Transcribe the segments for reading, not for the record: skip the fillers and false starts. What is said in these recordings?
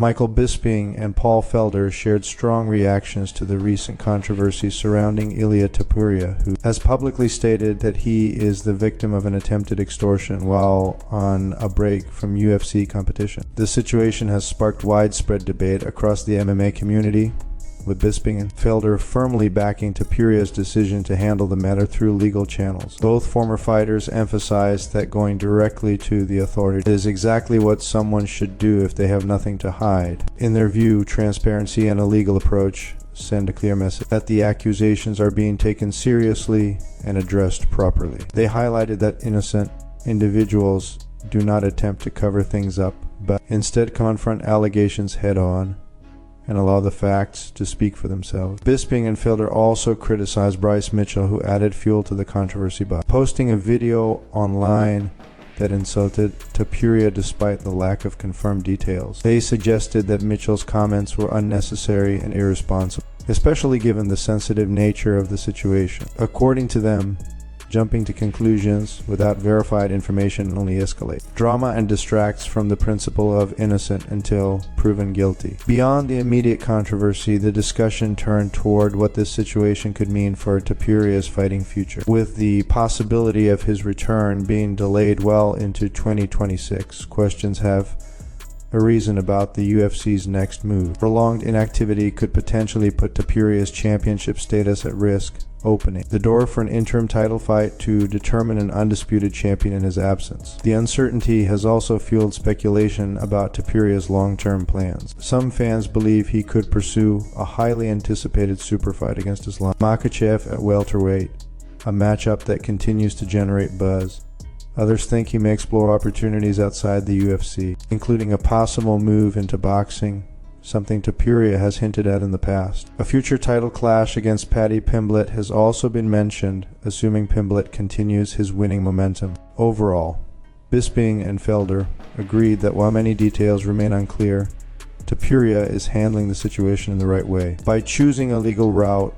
Michael Bisping and Paul Felder shared strong reactions to the recent controversy surrounding Ilia Topuria, who has publicly stated that he is the victim of an attempted extortion while on a break from UFC competition. The situation has sparked widespread debate across the MMA community, with Bisping and Felder firmly backing Topuria's decision to handle the matter through legal channels. Both former fighters emphasized that going directly to the authorities is exactly what someone should do if they have nothing to hide. In their view, transparency and a legal approach send a clear message that the accusations are being taken seriously and addressed properly. They highlighted that innocent individuals do not attempt to cover things up, but instead confront allegations head-on and allow the facts to speak for themselves. Bisping and Felder also criticized Bryce Mitchell, who added fuel to the controversy by posting a video online that insulted Topuria despite the lack of confirmed details. They suggested that Mitchell's comments were unnecessary and irresponsible, especially given the sensitive nature of the situation. According to them, jumping to conclusions without verified information only escalates drama and distracts from the principle of innocent until proven guilty. Beyond the immediate controversy, the discussion turned toward what this situation could mean for Topuria's fighting future, with the possibility of his return being delayed well into 2026. Questions have arisen about the UFC's next move. Prolonged inactivity could potentially put Topuria's championship status at risk, opening the door for an interim title fight to determine an undisputed champion in his absence. The uncertainty has also fueled speculation about Topuria's long-term plans. Some fans believe he could pursue a highly anticipated super fight against Islam Makhachev at welterweight, a matchup that continues to generate buzz. Others think he may explore opportunities outside the UFC, including a possible move into boxing, something Topuria has hinted at in the past. A future title clash against Paddy Pimblett has also been mentioned, assuming Pimblett continues his winning momentum. Overall, Bisping and Felder agreed that while many details remain unclear, Topuria is handling the situation in the right way. By choosing a legal route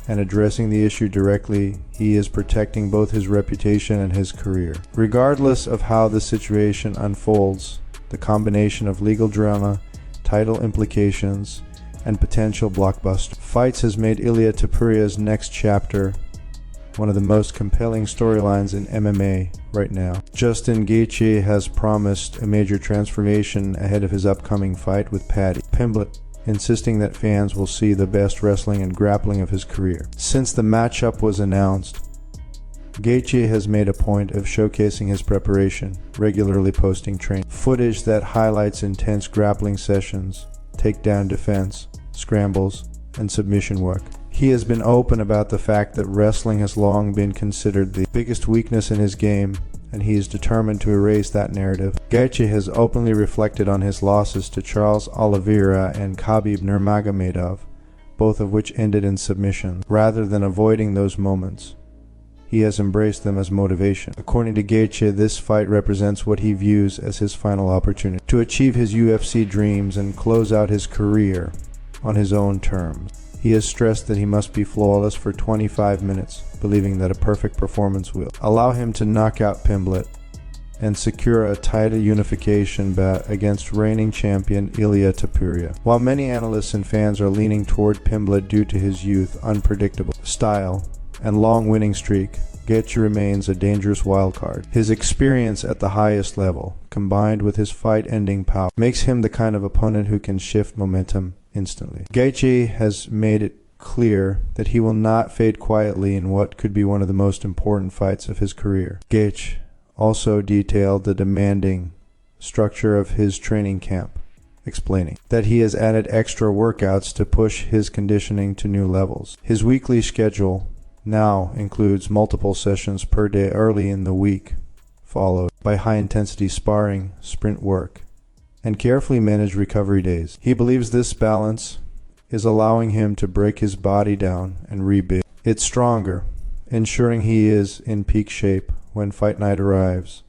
and addressing the issue directly, he is protecting both his reputation and his career. Regardless of how the situation unfolds, the combination of legal drama, title implications, and potential blockbuster fights has made Ilia Topuria's next chapter one of the most compelling storylines in MMA right now. Justin Gaethje has promised a major transformation ahead of his upcoming fight with Paddy Pimblett, insisting that fans will see the best wrestling and grappling of his career. Since the matchup was announced, Gaethje has made a point of showcasing his preparation, regularly posting training footage that highlights intense grappling sessions, takedown defense, scrambles, and submission work. He has been open about the fact that wrestling has long been considered the biggest weakness in his game, and he is determined to erase that narrative. Gaethje has openly reflected on his losses to Charles Oliveira and Khabib Nurmagomedov, both of which ended in submission. Rather than avoiding those moments, he has embraced them as motivation. According to Gaethje, this fight represents what he views as his final opportunity to achieve his UFC dreams and close out his career on his own terms. He has stressed that he must be flawless for 25 minutes, believing that a perfect performance will allow him to knock out Pimblett and secure a title unification bout against reigning champion Ilia Topuria. While many analysts and fans are leaning toward Pimblett due to his youth, unpredictable style, and long winning streak, Gaethje remains a dangerous wildcard. His experience at the highest level, combined with his fight-ending power, makes him the kind of opponent who can shift momentum instantly. Gaethje has made it clear that he will not fade quietly in what could be one of the most important fights of his career. Gaethje also detailed the demanding structure of his training camp, explaining that he has added extra workouts to push his conditioning to new levels. His weekly schedule now includes multiple sessions per day early in the week, followed by high-intensity sparring, sprint work, and carefully managed recovery days. He believes this balance is allowing him to break his body down and rebuild it stronger, ensuring he is in peak shape when fight night arrives.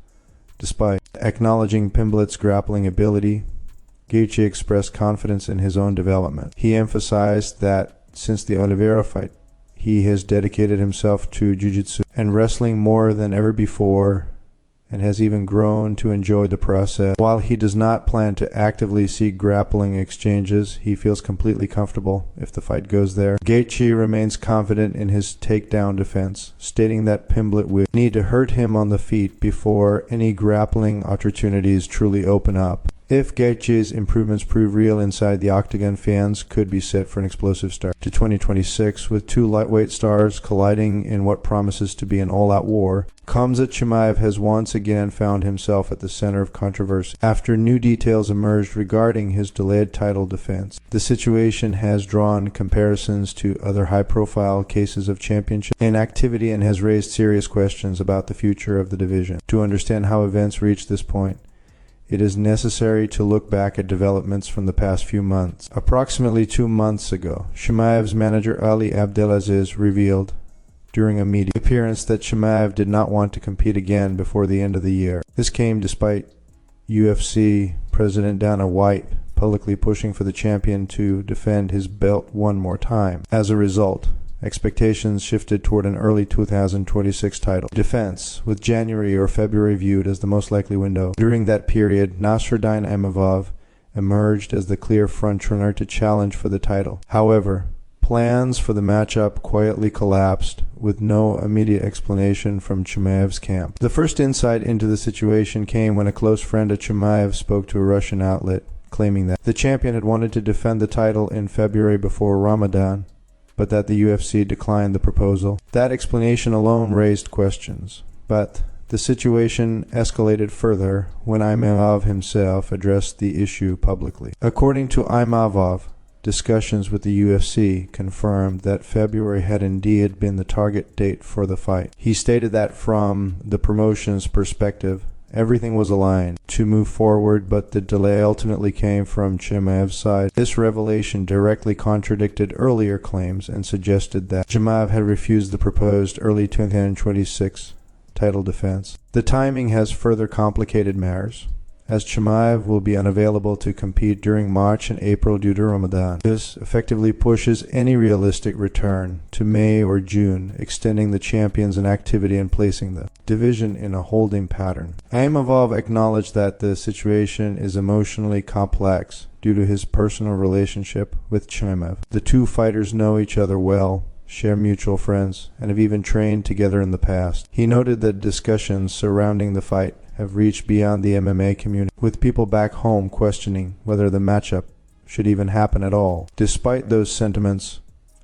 Despite acknowledging Pimblett's grappling ability, Gaethje expressed confidence in his own development. He emphasized that since the Oliveira fight, he has dedicated himself to jiu-jitsu and wrestling more than ever before, and has even grown to enjoy the process. While he does not plan to actively seek grappling exchanges, he feels completely comfortable if the fight goes there. Gaethje remains confident in his takedown defense, stating that Pimblett would need to hurt him on the feet before any grappling opportunities truly open up. If Gaethje's improvements prove real inside the octagon, fans could be set for an explosive start to 2026, with two lightweight stars colliding in what promises to be an all-out war. Khamzat Chimaev has once again found himself at the center of controversy after new details emerged regarding his delayed title defense. The situation has drawn comparisons to other high-profile cases of championship inactivity and has raised serious questions about the future of the division. To understand how events reached this point, it is necessary to look back at developments from the past few months. Approximately 2 months ago, Chimaev's manager Ali Abdelaziz revealed during a media appearance that Chimaev did not want to compete again before the end of the year. This came despite UFC President Dana White publicly pushing for the champion to defend his belt one more time. As a result, expectations shifted toward an early 2026 title defense, with January or February viewed as the most likely window. During that period, Nasruddin Imavov emerged as the clear frontrunner to challenge for the title. However, plans for the matchup quietly collapsed, with no immediate explanation from Chimaev's camp. The first insight into the situation came when a close friend of Chimaev spoke to a Russian outlet, claiming that the champion had wanted to defend the title in February before Ramadan, but that the UFC declined the proposal. That explanation alone raised questions, but the situation escalated further when Imavov himself addressed the issue publicly. According to Imavov, discussions with the UFC confirmed that February had indeed been the target date for the fight. He stated that from the promotion's perspective, everything was aligned to move forward, but the delay ultimately came from Chimaev's side. This revelation directly contradicted earlier claims and suggested that Chimaev had refused the proposed early 2026 title defense. The timing has further complicated matters, as Chimaev will be unavailable to compete during March and April due to Ramadan. This effectively pushes any realistic return to May or June, extending the champion's inactivity and placing the division in a holding pattern. Imavov acknowledged that the situation is emotionally complex due to his personal relationship with Chimaev. The two fighters know each other well, share mutual friends, and have even trained together in the past. He noted that discussions surrounding the fight have reached beyond the MMA community, with people back home questioning whether the matchup should even happen at all. Despite those sentiments,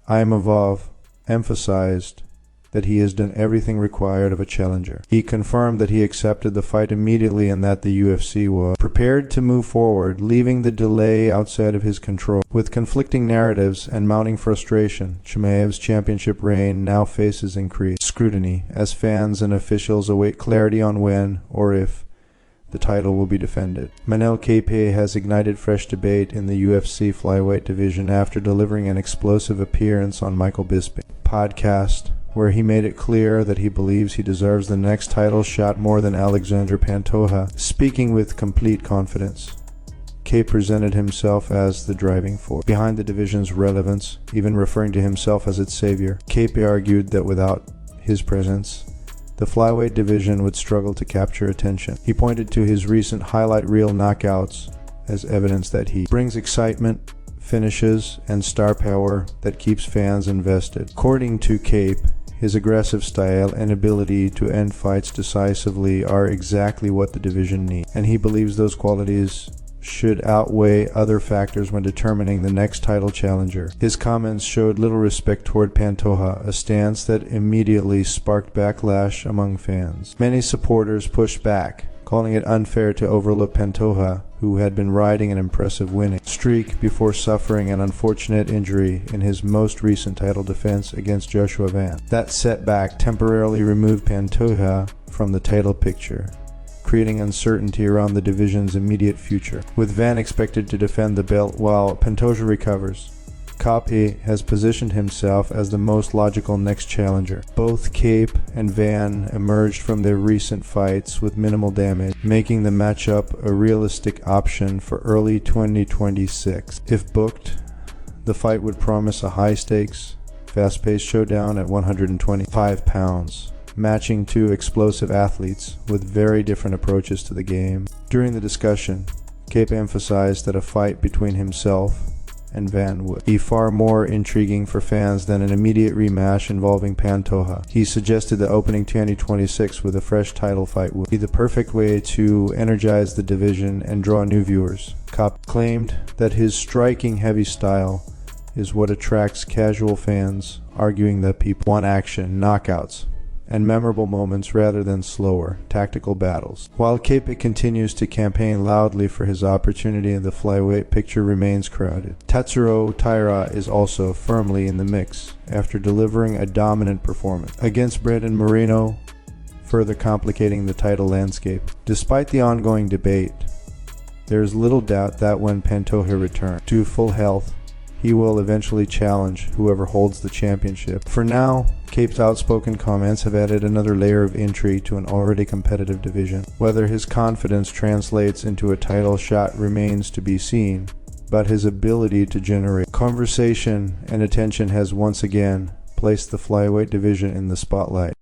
Imavov emphasized that he has done everything required of a challenger. He confirmed that he accepted the fight immediately and that the UFC was prepared to move forward, leaving the delay outside of his control. With conflicting narratives and mounting frustration, Chimaev's championship reign now faces increased scrutiny as fans and officials await clarity on when or if the title will be defended. Manel Kape has ignited fresh debate in the UFC flyweight division after delivering an explosive appearance on Michael Bisping's podcast, where he made it clear that he believes he deserves the next title shot more than Alexander Pantoja. Speaking with complete confidence, Kape presented himself as the driving force behind the division's relevance, even referring to himself as its savior. Kape argued that without his presence, the flyweight division would struggle to capture attention. He pointed to his recent highlight reel knockouts as evidence that he brings excitement, finishes, and star power that keeps fans invested. According to Kape, his aggressive style and ability to end fights decisively are exactly what the division needs, and he believes those qualities should outweigh other factors when determining the next title challenger. His comments showed little respect toward Pantoja, a stance that immediately sparked backlash among fans. Many supporters pushed back, calling it unfair to overlook Pantoja, who had been riding an impressive winning streak before suffering an unfortunate injury in his most recent title defense against Joshua Van. That setback temporarily removed Pantoja from the title picture, creating uncertainty around the division's immediate future. With Van expected to defend the belt while Pantoja recovers, Kape has positioned himself as the most logical next challenger. Both Kape and Van emerged from their recent fights with minimal damage, making the matchup a realistic option for early 2026. If booked, the fight would promise a high-stakes, fast-paced showdown at 125 pounds. matching two explosive athletes with very different approaches to the game. During the discussion, Gaethje emphasized that a fight between himself and Van would be far more intriguing for fans than an immediate rematch involving Pantoja. He suggested that opening 2026 with a fresh title fight would be the perfect way to energize the division and draw new viewers. Kopp claimed that his striking heavy style is what attracts casual fans, arguing that people want action, knockouts, and memorable moments rather than slower, tactical battles. While Gaethje continues to campaign loudly for his opportunity in the flyweight, picture remains crowded. Tatsuro Taira is also firmly in the mix after delivering a dominant performance against Brandon Moreno, further complicating the title landscape. Despite the ongoing debate, there is little doubt that when Pantoja returns to full health, he will eventually challenge whoever holds the championship. For now, Gaethje's outspoken comments have added another layer of intrigue to an already competitive division. Whether his confidence translates into a title shot remains to be seen, but his ability to generate conversation and attention has once again placed the flyweight division in the spotlight.